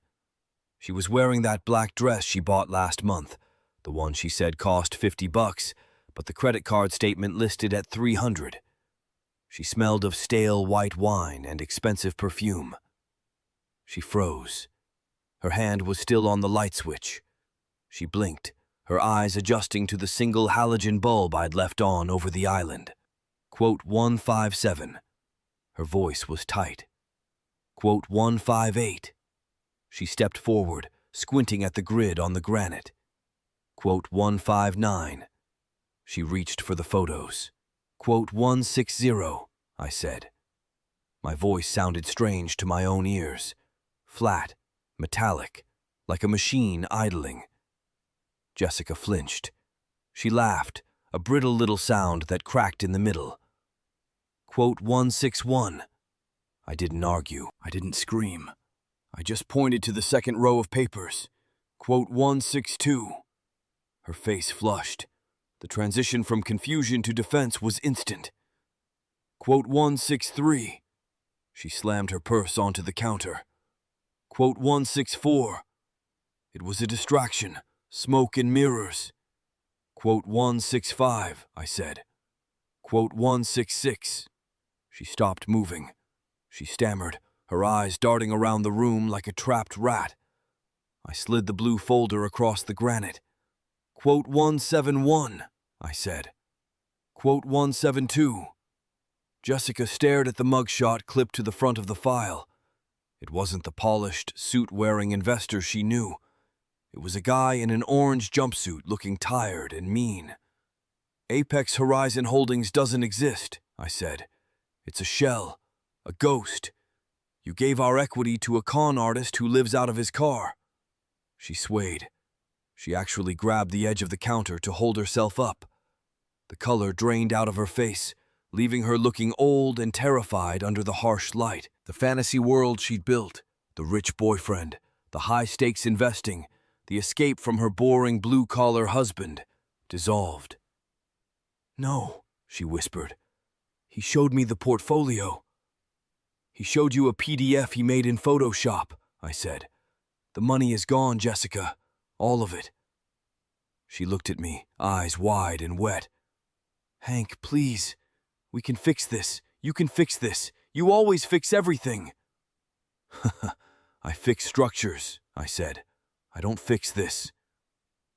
She was wearing that black dress she bought last month, the one she said cost $50, but the credit card statement listed at $300. She smelled of stale white wine and expensive perfume. She froze. Her hand was still on the light switch. She blinked, her eyes adjusting to the single halogen bulb I'd left on over the island. _157. Her voice was tight. _158. She stepped forward, squinting at the grid on the granite. _159. She reached for the photos. _160, I said. My voice sounded strange to my own ears. Flat, metallic, like a machine idling. Jessica flinched. She laughed, a brittle little sound that cracked in the middle. _161. I didn't argue. I didn't scream. I just pointed to the second row of papers. _162. Her face flushed. The transition from confusion to defense was instant. _163. She slammed her purse onto the counter. _164. It was a distraction. Smoke and mirrors. _165, I said. _166. She stopped moving. She stammered, her eyes darting around the room like a trapped rat. I slid the blue folder across the granite. _171, I said. _172. Jessica stared at the mugshot clipped to the front of the file. It wasn't the polished, suit-wearing investor she knew. It was a guy in an orange jumpsuit looking tired and mean. Apex Horizon Holdings doesn't exist, I said. It's a shell, a ghost. You gave our equity to a con artist who lives out of his car. She swayed. She actually grabbed the edge of the counter to hold herself up. The color drained out of her face, leaving her looking old and terrified under the harsh light. The fantasy world she'd built, the rich boyfriend, the high-stakes investing, the escape from her boring blue-collar husband, dissolved. "No," she whispered. "He showed me the portfolio." "He showed you a PDF he made in Photoshop," I said. "The money is gone, Jessica. All of it." She looked at me, eyes wide and wet. "Hank, please. We can fix this. You can fix this. You always fix everything." "I fix structures," I said. "I don't fix this."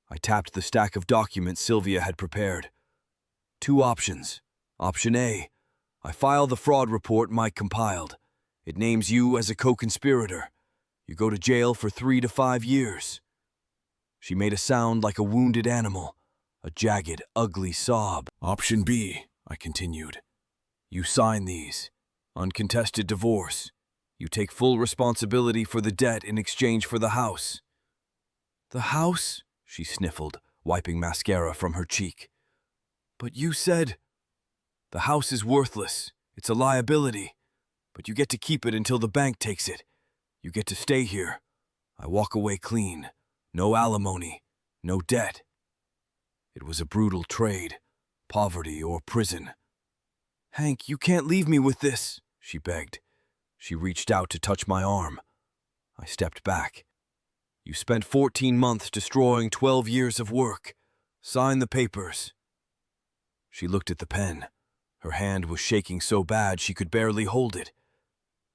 I tapped the stack of documents Sylvia had prepared. 2 options. Option A, I file the fraud report Mike compiled. It names you as a co-conspirator. You go to jail for 3 to 5 years. She made a sound like a wounded animal, a jagged, ugly sob. Option B, I continued. You sign these. Uncontested divorce. You take full responsibility for the debt in exchange for the house. "The house?" she sniffled, wiping mascara from her cheek. "But you said—" "The house is worthless. It's a liability. But you get to keep it until the bank takes it. You get to stay here. I walk away clean. No alimony. No debt." It was a brutal trade. Poverty or prison. "Hank, you can't leave me with this," she begged. She reached out to touch my arm. I stepped back. You spent 14 months destroying 12 years of work. Sign the papers. She looked at the pen. Her hand was shaking so bad she could barely hold it.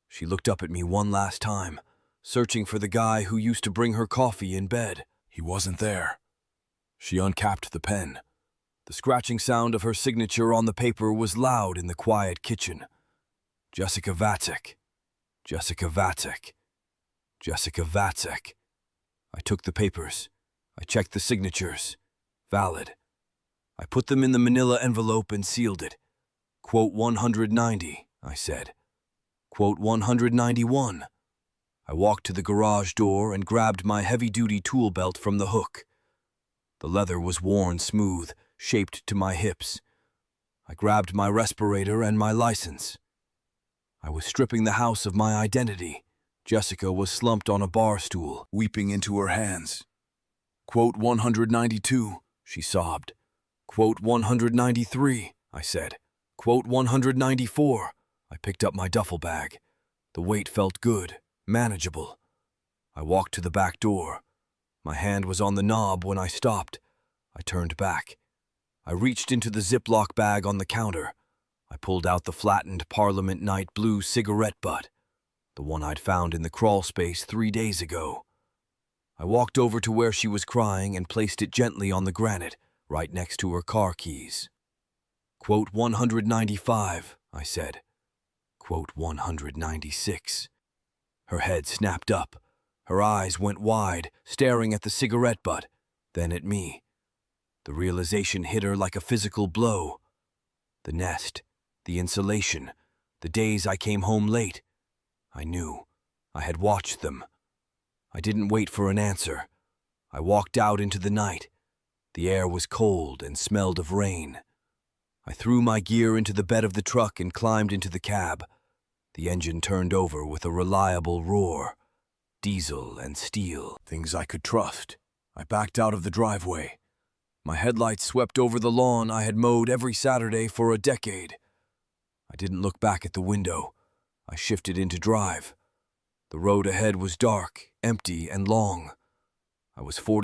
She looked up at me one last time, searching for the guy who used to bring her coffee in bed. He wasn't there. She uncapped the pen. The scratching sound of her signature on the paper was loud in the quiet kitchen. Jessica Vatic. Jessica Vatic. Jessica Vatic. I took the papers. I checked the signatures. Valid. I put them in the manila envelope and sealed it. Quote 190, I said. Quote 191. I walked to the garage door and grabbed my heavy-duty tool belt from the hook. The leather was worn smooth, shaped to my hips. I grabbed my respirator and my license. I was stripping the house of my identity. Jessica was slumped on a bar stool, weeping into her hands. Quote 192, she sobbed. Quote 193, I said. Quote 194. I picked up my duffel bag. The weight felt good, manageable. I walked to the back door. My hand was on the knob when I stopped. I turned back. I reached into the Ziploc bag on the counter. I pulled out the flattened Parliament Night blue cigarette butt, the one I'd found in the crawl space 3 days ago. I walked over to where she was crying and placed it gently on the granite, right next to her car keys. Quote 195, I said. Quote 196. Her head snapped up. Her eyes went wide, staring at the cigarette butt, then at me. The realization hit her like a physical blow. The nest, the insulation, the days I came home late. I knew. I had watched them. I didn't wait for an answer. I walked out into the night. The air was cold and smelled of rain. I threw my gear into the bed of the truck and climbed into the cab. The engine turned over with a reliable roar. Diesel and steel. Things I could trust. I backed out of the driveway. My headlights swept over the lawn I had mowed every Saturday for a decade. I didn't look back at the window. I shifted into drive. The road ahead was dark, empty, and long. I was 40